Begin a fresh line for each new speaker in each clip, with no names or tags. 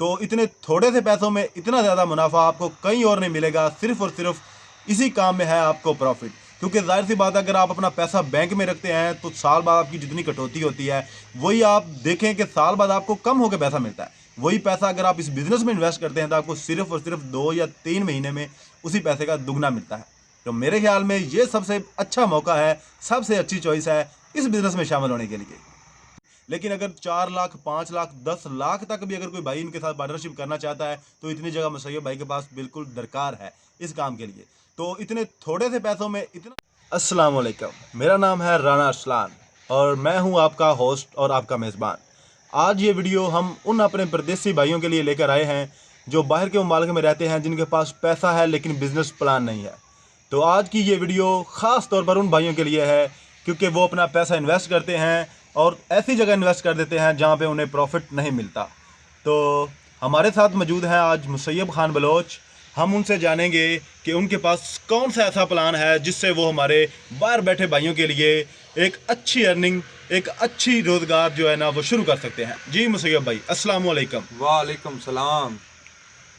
तो इतने थोड़े से पैसों में इतना ज़्यादा मुनाफा आपको कहीं और नहीं मिलेगा। सिर्फ और सिर्फ इसी काम में है आपको प्रॉफिट। क्योंकि जाहिर सी बात है, अगर आप अपना पैसा बैंक में रखते हैं तो साल बाद आपकी जितनी कटौती होती है वही आप देखें कि साल बाद आपको कम होकर पैसा मिलता है। वही पैसा अगर आप इस बिज़नेस में इन्वेस्ट करते हैं तो आपको सिर्फ और सिर्फ 2 या 3 महीने में उसी पैसे का दुगना मिलता है। तो मेरे ख्याल में ये सबसे अच्छा मौका है, सबसे अच्छी चॉइस है इस बिज़नेस में शामिल होने के लिए। लेकिन अगर 4 लाख, 5 लाख, 10 लाख तक भी अगर कोई भाई इनके साथ पार्टनरशिप करना चाहता है तो इतनी जगह मुसैयब भाई के पास बिल्कुल दरकार है इस काम के लिए। तो इतने थोड़े से पैसों में इतना। अस्सलाम वालेकुम, मेरा नाम है राना अरसलान और मैं हूं आपका होस्ट और आपका मेज़बान। आज ये वीडियो हम उन अपने परदेसी भाइयों के लिए लेकर आए हैं जो बाहर के मुमालिक में रहते हैं, जिनके पास पैसा है लेकिन बिजनेस प्लान नहीं है। तो आज की ये वीडियो ख़ास तौर पर उन भाइयों के लिए है क्योंकि वो अपना पैसा इन्वेस्ट करते हैं और ऐसी जगह इन्वेस्ट कर देते हैं जहाँ पे उन्हें प्रॉफिट नहीं मिलता। तो हमारे साथ मौजूद हैं आज मुसैयब खान बलोच। हम उनसे जानेंगे कि उनके पास कौन सा ऐसा प्लान है जिससे वो हमारे बाहर बैठे भाइयों के लिए एक अच्छी अर्निंग, एक अच्छी रोज़गार जो है ना वो शुरू कर सकते हैं। जी मुसैयब भाई, अस्सलाम वालेकुम।
वालेकुम सलाम।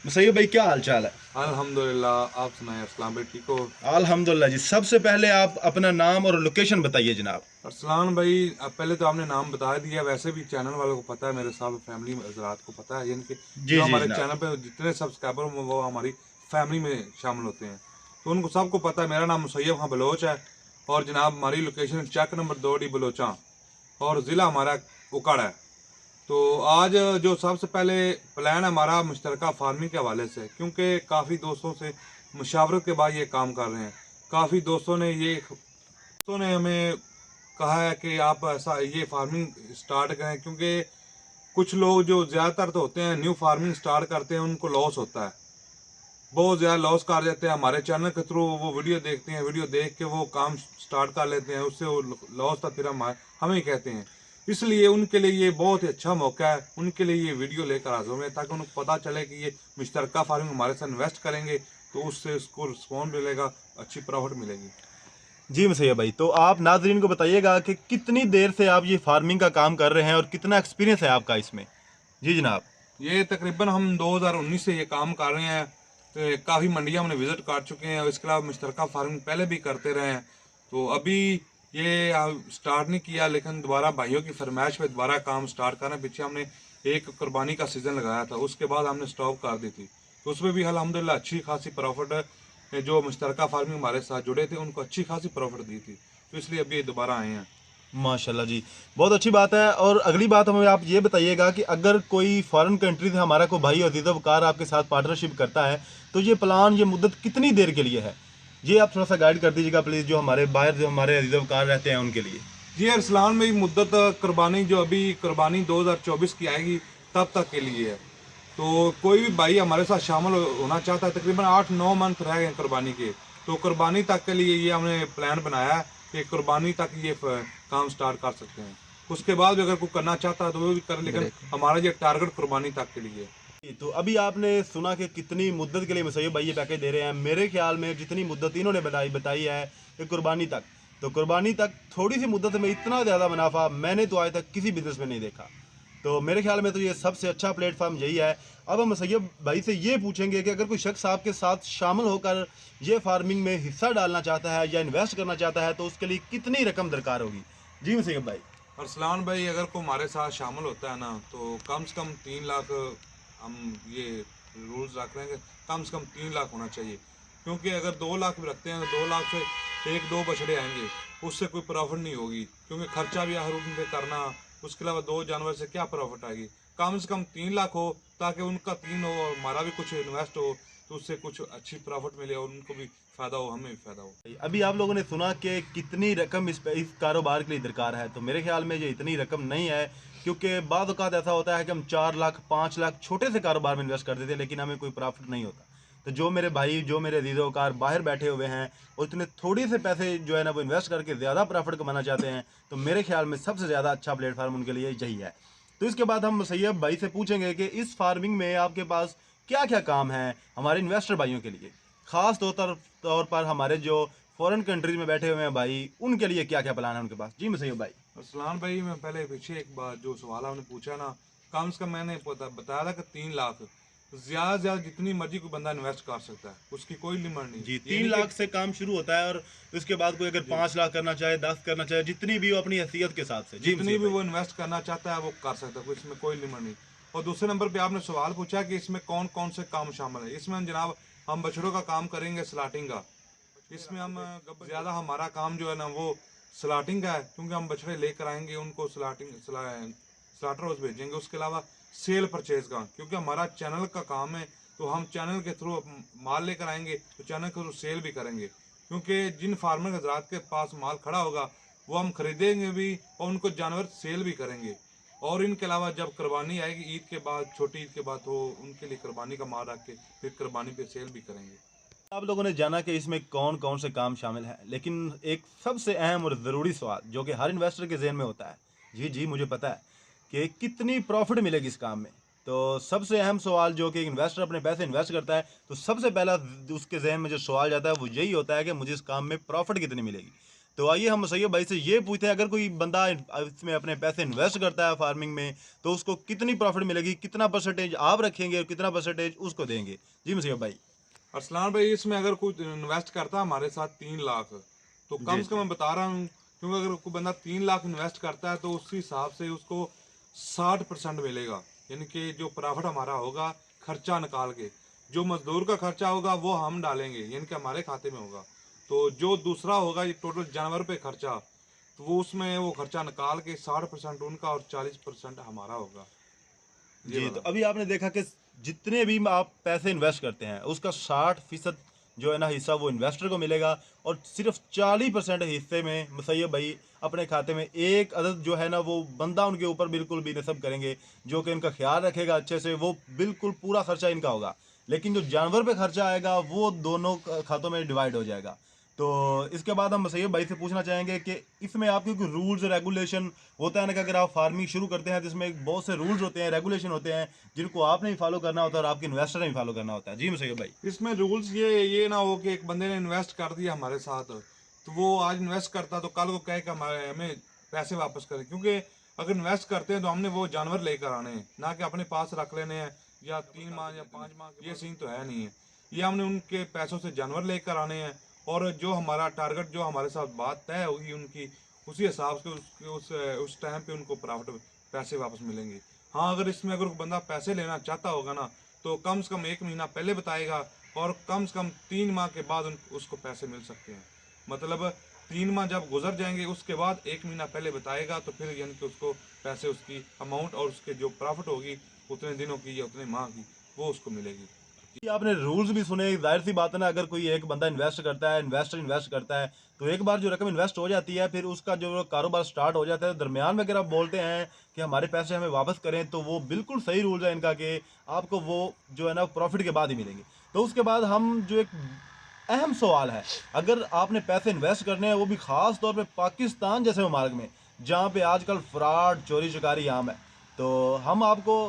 मुसैयब भाई, क्या हाल चाल है?
अल्हम्दुलिल्लाह, आप सुनाए अस्सलाम भाई, ठीक हो?
अल्हम्दुलिल्लाह जी। सबसे पहले आप अपना नाम और लोकेशन बताइए जनाब।
अरसलान भाई, अब पहले तो आपने नाम बता दिया, वैसे भी चैनल वालों को पता है, मेरे साथ फैमिली हजरात को पता है, यानी कि
जी
जो
जी
हमारे
जनाब।
चैनल पे जितने सब्सक्राइबर हैं वो हमारी फैमिली में शामिल होते हैं, तो उनको सबको पता है। मेरा नाम मुसैयब खान बलोच है और जनाब हमारी लोकेशन चक नंबर 2D बलोचा और ज़िला हमारा उकड़ है। तो आज जो सबसे पहले प्लान है हमारा मुश्तरका फार्मिंग के हवाले से, क्योंकि काफ़ी दोस्तों से मुशावरत के बाद ये काम कर रहे हैं। काफ़ी दोस्तों ने हमें कहा है कि आप ऐसा ये फार्मिंग स्टार्ट करें, क्योंकि कुछ लोग जो ज़्यादातर तो होते हैं न्यू फार्मिंग स्टार्ट करते हैं, उनको लॉस होता है, बहुत ज़्यादा लॉस कर देते हैं। हमारे चैनल के थ्रू वो वीडियो देखते हैं, वीडियो देख के वो काम स्टार्ट कर लेते हैं, उससे वो लॉस था फिर हमें ही कहते हैं। इसलिए उनके लिए ये बहुत ही अच्छा मौका है, उनके लिए ये वीडियो लेकर हाजिर हुए ताकि उनको पता चले कि ये मुश्तरका फार्मिंग हमारे साथ इन्वेस्ट करेंगे तो उससे उसको रिस्पॉन्स मिलेगा, अच्छी प्रॉफिट मिलेगी।
जी मुसैयब भाई, तो आप नाजरीन को बताइएगा कि कितनी देर से आप ये फार्मिंग का काम कर रहे हैं और कितना एक्सपीरियंस है आपका इसमें। जी जनाब।
ये तकरीबन हम 2019 से ये काम कर रहे हैं, तो काफ़ी मंडियाँ हमने विज़िट कर चुके हैं और इसके अलावा मुश्तरका फार्मिंग पहले भी करते रहे हैं। तो अभी ये स्टार्ट नहीं किया, लेकिन दोबारा भाइयों की फरमाइश पे दोबारा काम स्टार्ट करना। पीछे हमने एक कुर्बानी का सीज़न लगाया था, उसके बाद हमने स्टॉप कर दी थी, तो उसमें भी अल्हम्दुलिल्लाह अच्छी खासी प्रॉफिट है। जो मुश्तरका फार्मिंग हमारे साथ जुड़े थे उनको अच्छी खासी प्रॉफिट दी थी, तो इसलिए अभी ये दोबारा आए हैं।
माशाल्लाह जी, बहुत अच्छी बात है। और अगली बात हमें आप ये बताइएगा कि अगर कोई फॉरेन कंट्री से हमारा कोई भाई अजीज़ वकार आपके साथ पार्टनरशिप करता है तो ये प्लान, ये मुद्दत कितनी देर के लिए है? ये आप थोड़ा सा गाइड कर दीजिएगा प्लीज़, जो हमारे बाहर जो हमारे अजीज़ वकार रहते हैं उनके लिए।
जी अरसलान, में मुद्दत कुर्बानी जो अभी कुर्बानी 2024 की आएगी तब तक के लिए है। तो कोई भी भाई हमारे साथ शामिल होना चाहता है, तकरीबन 8-9 मंथ रह गए कुर्बानी के, तो कुर्बानी तक के लिए ये हमने प्लान बनाया है कि कुर्बानी तक ये काम स्टार्ट कर सकते हैं। उसके बाद भी अगर कोई करना चाहता है तो वो भी कर, लेकिन हमारा ये टारगेट कुर्बानी तक के लिए है।
तो अभी आपने सुना कि कितनी मुद्दत के लिए मुसैयब भाई ये पैकेज दे रहे हैं। मेरे ख्याल में जितनी मुद्दत इन्होंने बताई है कि कुर्बानी तक, तो कुर्बानी तक थोड़ी सी मुद्दत में इतना ज़्यादा मुनाफा मैंने तो आज तक किसी बिजनेस में नहीं देखा। तो मेरे ख्याल में तो ये सबसे अच्छा प्लेटफॉर्म यही है। अब हम मुसैयब भाई से ये पूछेंगे कि अगर कोई शख्स आपके साथ शामिल होकर ये फार्मिंग में हिस्सा डालना चाहता है या इन्वेस्ट करना चाहता है तो उसके लिए कितनी रकम दरकार होगी? जी मुसैयब भाई।
अरसलान भाई, अगर कोई हमारे साथ शामिल होता है ना, तो कम से कम 3 लाख हम ये रूल्स रख रहे हैं कि कम से कम 3 लाख होना चाहिए। क्योंकि अगर 2 लाख भी रखते हैं तो 2 लाख से 1-2 बछड़े आएंगे, उससे कोई प्रॉफिट नहीं होगी, क्योंकि खर्चा भी हर उन पे करना, उसके अलावा 2 जानवर से क्या प्रॉफिट आएगी। कम से कम 3 लाख हो ताकि उनका 3 हो और हमारा भी कुछ इन्वेस्ट हो, तो उससे कुछ अच्छी प्रॉफिट मिले और उनको भी फ़ायदा हो, हमें भी फ़ायदा हो।
अभी आप लोगों ने सुना कि कितनी रकम इस कारोबार के लिए दरकार है, तो मेरे ख्याल में ये इतनी रकम नहीं है। क्योंकि बाद औक़ात ऐसा होता है कि हम 4 लाख, 5 लाख छोटे से कारोबार में इन्वेस्ट कर देते हैं लेकिन हमें कोई प्रॉफिट नहीं होता। तो जो मेरे भाई, जो मेरे अज़ीज़ वकार बाहर बैठे हुए हैं और इतने थोड़ी से पैसे जो है ना वो इन्वेस्ट करके ज़्यादा प्रॉफिट कमाना चाहते हैं, तो मेरे ख्याल में सबसे ज़्यादा अच्छा प्लेटफार्म उनके लिए यही है। तो इसके बाद हम मुसैयब भाई से पूछेंगे कि इस फार्मिंग में आपके पास क्या क्या काम है हमारे इन्वेस्टर भाइयों के लिए, ख़ास तौर पर हमारे जो फॉरेन कंट्रीज में बैठे हुए हैं भाई, उनके लिए क्या क्या प्लान है उनके पास। जी मुसैयब भाई।
असलान भाई, मैं पहले पीछे एक बार जो सवाल आपने पूछा ना, कम से कम मैंने बताया था कि 3 लाख ज्यादा से ज्यादा जितनी मर्जी कोई बंदा इन्वेस्ट कर सकता है, उसकी कोई लिमिट नहीं।
जी,
ये
3
नहीं
लाख
कि
से काम शुरू होता है और उसके बाद कोई अगर 5 लाख करना चाहे, 10 करना चाहे, जितनी भी हो अपनी हैसियत के हिसाब से। जी
जितनी
मुसीब
भी
भाई।
वो इन्वेस्ट करना चाहता है वो कर सकता है, कोई इसमें कोई लिमिट नहीं। और दूसरे नंबर पे आपने सवाल पूछा कि इसमें कौन कौन से काम शामिल है। इसमें जनाब हम बछड़ों का काम करेंगे, स्लाटिंग का। इसमें हम ज्यादा हमारा काम जो है ना वो स्लाटिंग का है, क्योंकि हम बछड़े लेकर आएंगे, उनको स्लाटर हाउस भेजेंगे। उसके अलावा सेल परचेज का, क्योंकि हमारा चैनल का काम है, तो हम चैनल के थ्रू माल लेकर आएंगे तो चैनल के थ्रू सेल भी करेंगे। क्योंकि जिन फार्मर हजरात के पास माल खड़ा होगा वो हम खरीदेंगे भी और उनको जानवर सेल भी करेंगे। और इनके अलावा जब कुर्बानी आएगी ईद के बाद, छोटी ईद के बाद, तो उनके लिए कुर्बानी का माल रख के फिर कुर्बानी पे सेल भी करेंगे।
आप लोगों ने जाना कि इसमें कौन कौन से काम शामिल हैं, लेकिन एक सबसे अहम और ज़रूरी सवाल जो कि हर इन्वेस्टर के जहन में होता है, जी जी मुझे पता है, कि कितनी प्रॉफिट मिलेगी इस काम में। तो सबसे अहम सवाल जो कि इन्वेस्टर अपने पैसे इन्वेस्ट करता है, तो सबसे पहला उसके जहन में जो सवाल जाता है वो यही होता है कि मुझे इस काम में प्रॉफिट कितनी मिलेगी। तो आइए हम सैयद भाई से ये पूछते हैं, अगर कोई बंदा इसमें अपने पैसे इन्वेस्ट करता है फार्मिंग में, तो उसको कितनी प्रॉफिट मिलेगी, कितना परसेंटेज आप रखेंगे और कितना परसेंटेज उसको देंगे। जी मुसीब भाई।
अरसलान भाई, इसमें अगर कोई इन्वेस्ट करता है हमारे साथ 3 लाख, तो कम
जी
से कम
जी।
मैं बता रहा हूँ, क्योंकि अगर कोई बंदा 3 लाख इन्वेस्ट करता है तो उस हिसाब से उसको 60% मिलेगा। यानी कि जो प्रॉफिट हमारा होगा खर्चा निकाल के, जो मजदूर का खर्चा होगा वो हम डालेंगे, यानी कि हमारे खाते में होगा। तो जो दूसरा होगा ये टोटल जानवर पे खर्चा, तो वो उसमें वो खर्चा निकाल के 60% उनका और 40% हमारा होगा, ये
जी, तो
वाला।
अभी आपने देखा कि जितने भी आप पैसे इन्वेस्ट करते हैं उसका 60% जो है ना हिस्सा वो इन्वेस्टर को मिलेगा, और सिर्फ 40% हिस्से में मुसैयब भाई अपने खाते में एक अदद जो है ना वो बंदा उनके ऊपर बिल्कुल भी नसब करेंगे, जो कि इनका ख्याल रखेगा अच्छे से। वो बिल्कुल पूरा खर्चा इनका होगा, लेकिन जो जानवर पे खर्चा आएगा वो दोनों खातों में डिवाइड हो जाएगा। तो इसके बाद हम सैयद भाई से पूछना चाहेंगे कि इसमें आपके कोई रूल्स रेगुलेशन होता है ना, कि अगर आप फार्मिंग शुरू करते हैं तो इसमें बहुत से रूल्स होते हैं, रेगुलेशन होते हैं, जिनको आपने भी फॉलो करना होता है और आपके इन्वेस्टर ने भी फॉलो करना होता है। जी सैयद भाई।
इसमें रूल्स ये ना हो कि एक बंदे ने इन्वेस्ट कर दिया हमारे साथ, तो वो आज इन्वेस्ट करता तो कल को कहे कि हमें पैसे वापस करें। क्योंकि अगर इन्वेस्ट करते हैं तो हमने वो जानवर लेकर आने हैं, ना कि अपने पास रख लेने हैं या 3 माह या 5 माह, ये सीन तो है नहीं है। ये हमने उनके पैसों से जानवर लेकर आने हैं, और जो हमारा टारगेट, जो हमारे साथ बात तय होगी उनकी, उसी हिसाब से उस टाइम पे उनको प्रॉफिट पैसे वापस मिलेंगे। हाँ, अगर इसमें अगर बंदा पैसे लेना चाहता होगा ना, तो कम से कम 1 महीना पहले बताएगा, और कम से कम 3 माह के बाद उसको पैसे मिल सकते हैं। मतलब 3 माह जब गुजर जाएंगे उसके बाद 1 महीना पहले बताएगा, तो फिर यानी कि उसको पैसे, उसकी अमाउंट और उसके जो प्रॉफिट होगी उतने दिनों की या उतने माह की, वो उसको मिलेगी।
जी, आपने रूल्स भी सुने, जाहिर सी बात है ना, अगर कोई एक बंदा इन्वेस्ट करता है, इन्वेस्टर इन्वेस्ट करता है, तो एक बार जो रकम इन्वेस्ट हो जाती है फिर उसका जो कारोबार स्टार्ट हो जाता है, दरमियान में अगर आप बोलते हैं कि हमारे पैसे हमें वापस करें, तो वो बिल्कुल सही रूल्स है इनका कि आपको वो जो है ना प्रॉफिट के बाद ही मिलेंगे। तो उसके बाद हम जो एक अहम सवाल है, अगर आपने पैसे इन्वेस्ट करने हैं वो भी ख़ास तौर पे पाकिस्तान जैसे ममालिक में जहाँ पे आजकल फ्रॉड चोरी चकारी आम है, तो हम आपको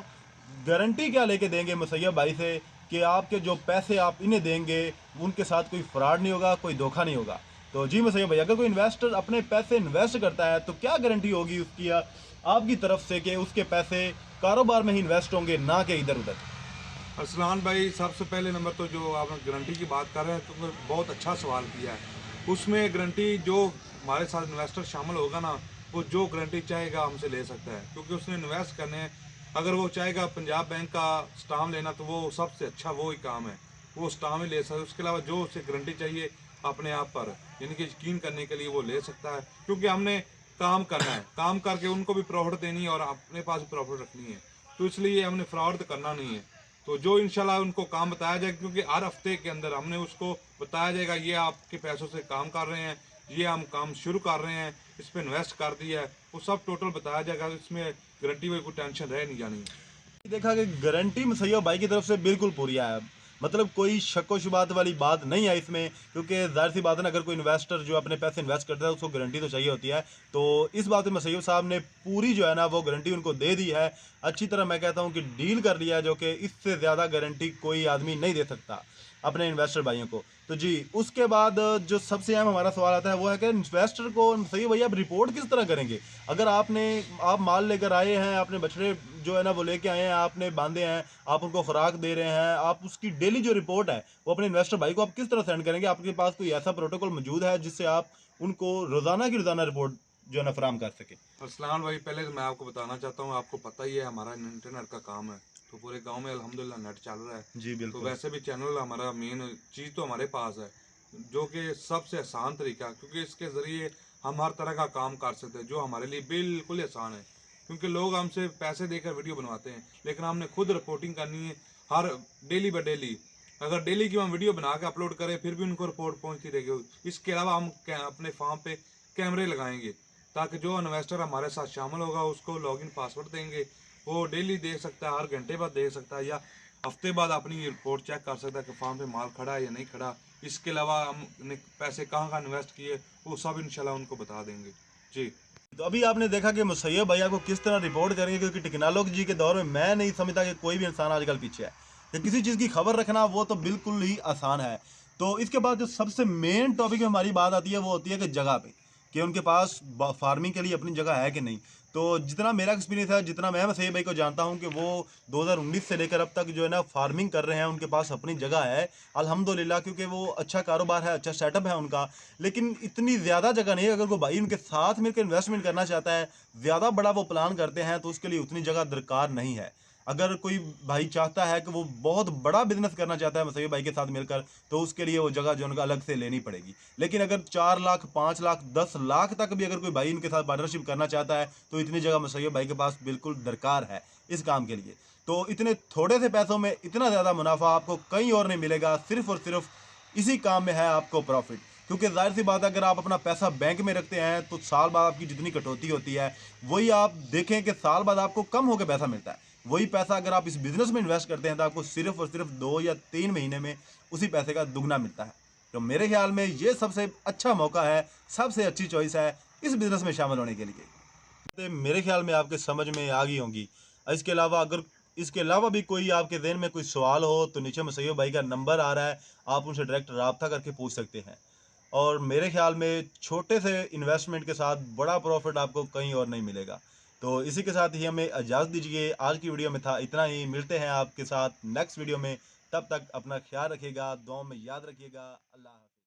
गारंटी क्या लेके देंगे मुसैयब भाई से कि आपके जो पैसे आप इन्हें देंगे उनके साथ कोई फ्रॉड नहीं होगा, कोई धोखा नहीं होगा। तो जी मुसैयब भाई, अगर कोई इन्वेस्टर अपने पैसे इन्वेस्ट करता है तो क्या गारंटी होगी उसकी आपकी तरफ से कि उसके पैसे कारोबार में ही इन्वेस्ट होंगे, ना कि इधर उधर।
अरसलान भाई, सबसे पहले नंबर तो जो आप गारंटी की बात कर रहे हैं, तो बहुत अच्छा सवाल किया है। उसमें गारंटी जो हमारे साथ इन्वेस्टर शामिल होगा ना, वो जो गारंटी चाहेगा हमसे ले सकता है, क्योंकि उसने इन्वेस्ट करने हैं। अगर वो चाहेगा पंजाब बैंक का स्टाम्प लेना, तो वो सबसे अच्छा वो ही काम है, वो स्टाम्प ही ले सकता है। उसके अलावा जो उसे गारंटी चाहिए अपने आप पर, यानी कि यकीन करने के लिए, वो ले सकता है। क्योंकि हमने काम करना है, काम करके उनको भी प्रॉफिट देनी है और अपने पास भी प्रॉफिट रखनी है, तो इसलिए हमने फ्रॉड करना नहीं है। तो जो इंशाल्लाह उनको काम बताया जाएगा, क्योंकि हर हफ्ते के अंदर हमने उसको बताया जाएगा, ये आपके पैसों से काम कर रहे हैं, ये हम काम शुरू कर रहे हैं, इस पर इन्वेस्ट कर दिया है, वो सब टोटल बताया जाएगा। इसमें गारंटी में कोई टेंशन रह नहीं जानी।
देखा कि गारंटी मुसैयब भाई की तरफ से बिल्कुल पूरी है, मतलब कोई शक शुबात वाली बात नहीं है इसमें, क्योंकि जाहिर सी बात है ना, अगर कोई इन्वेस्टर जो अपने पैसे इन्वेस्ट करता है उसको गारंटी तो चाहिए होती है। तो इस बात में मुसैयब साहब ने पूरी जो है ना वो गारंटी उनको दे दी है, अच्छी तरह मैं कहता हूँ कि डील कर लिया है, जो कि इससे ज़्यादा गारंटी कोई आदमी नहीं दे सकता अपने इन्वेस्टर भाइयों को। तो जी उसके बाद जो सबसे अहम हमारा सवाल आता है वो है कि इन्वेस्टर को सही भैया आप रिपोर्ट किस तरह करेंगे। अगर आप माल लेकर आए हैं, आपने बछड़े जो है ना वो लेके आए हैं, आपने बांधे हैं, आप उनको खुराक दे रहे हैं, आप उसकी डेली जो रिपोर्ट है वो अपने इन्वेस्टर भाई को आप किस तरह सेंड करेंगे। आपके पास कोई ऐसा प्रोटोकॉल मौजूद है जिससे आप उनको रोजाना की रोजाना रिपोर्ट जो है ना फराम कर सके।
अरसलान भाई, पहले तो मैं आपको बताना चाहता हूँ, आपको पता ही है हमारा इंटरनेट का काम है, तो पूरे गांव में अल्हम्दुलिल्लाह नेट चल रहा है।
जी
तो
बिल्कुल।
वैसे भी चैनल हमारा मेन चीज़ तो हमारे पास है, जो कि सबसे आसान तरीका, क्योंकि इसके ज़रिए हम हर तरह का काम कर सकते हैं, जो हमारे लिए बिल्कुल आसान है। क्योंकि लोग हमसे पैसे देकर वीडियो बनवाते हैं, लेकिन हमने खुद रिपोर्टिंग करनी है हर डेली बाय डेली। अगर डेली की हम वीडियो बना के अपलोड करें फिर भी उनको रिपोर्ट पहुंचती रहेगी। इसके अलावा हम अपने फार्म पे कैमरे लगाएंगे, ताकि जो इन्वेस्टर हमारे साथ शामिल होगा उसको लॉगिन पासवर्ड देंगे, वो डेली देख सकता है, हर घंटे बाद देख सकता है, या हफ्ते बाद अपनी रिपोर्ट चेक कर सकता है कि फार्म पे माल खड़ा है या नहीं खड़ा। इसके अलावा हमने पैसे कहाँ कहाँ इन्वेस्ट किए वो सब इंशाल्लाह उनको बता देंगे। जी।
तो अभी आपने देखा कि मुसैयब भैया को किस तरह रिपोर्ट करेंगे, क्योंकि टेक्नोलॉजी के दौर में मैं नहीं समझता कि कोई भी इंसान आजकल पीछे है। कि किसी चीज़ की खबर रखना वो तो बिल्कुल ही आसान है। तो इसके बाद जो सबसे मेन टॉपिक में हमारी बात आती है वो होती है कि जगह पे, कि उनके पास फार्मिंग के लिए अपनी जगह है कि नहीं। तो जितना मेरा एक्सपीरियंस है, जितना मैं मसैयब भाई को जानता हूँ कि वो 2019 से लेकर अब तक जो है ना फार्मिंग कर रहे हैं, उनके पास अपनी जगह है अल्हम्दुलिल्लाह, क्योंकि वो अच्छा कारोबार है, अच्छा सेटअप है उनका। लेकिन इतनी ज़्यादा जगह नहीं है। अगर कोई भाई उनके साथ मिलकर इन्वेस्टमेंट करना चाहता है, ज़्यादा बड़ा वो प्लान करते हैं, तो उसके लिए उतनी जगह दरकार नहीं है। अगर कोई भाई चाहता है कि वो बहुत बड़ा बिजनेस करना चाहता है मसैयब भाई के साथ मिलकर, तो उसके लिए वो जगह जो उनका अलग से लेनी पड़ेगी। लेकिन अगर 4 लाख 5 लाख 10 लाख तक भी अगर कोई भाई इनके साथ पार्टनरशिप करना चाहता है, तो इतनी जगह मसैयब भाई के पास बिल्कुल दरकार है इस काम के लिए। तो इतने थोड़े से पैसों में इतना ज़्यादा मुनाफा आपको कहीं और नहीं मिलेगा। सिर्फ और सिर्फ इसी काम में है आपको प्रॉफिट। क्योंकि जाहिर सी बात है, अगर आप अपना पैसा बैंक में रखते हैं तो साल बाद आपकी जितनी कटौती होती है वही आप देखें कि साल बाद आपको कम होकर पैसा मिलता है। वही पैसा अगर आप इस बिजनेस में इन्वेस्ट करते हैं तो आपको सिर्फ और सिर्फ 2 या 3 महीने में उसी पैसे का दुगना मिलता है। तो मेरे ख्याल में ये सबसे अच्छा मौका है, सबसे अच्छी चॉइस है इस बिजनेस में शामिल होने के लिए। तो मेरे ख्याल में आपके समझ में आ गई होंगी। इसके अलावा भी कोई आपके ज़हन में कोई सवाल हो तो नीचे मुसैयब भाई का नंबर आ रहा है, आप उनसे डायरेक्ट रब्ता करके पूछ सकते हैं। और मेरे ख्याल में छोटे से इन्वेस्टमेंट के साथ बड़ा प्रॉफिट आपको कहीं और नहीं मिलेगा। तो इसी के साथ ही हमें इजाज़त दीजिए। आज की वीडियो में था इतना ही। मिलते हैं आपके साथ नेक्स्ट वीडियो में। तब तक अपना ख्याल रखिएगा, दुआ में याद रखिएगा। अल्लाह हाफ़िज़।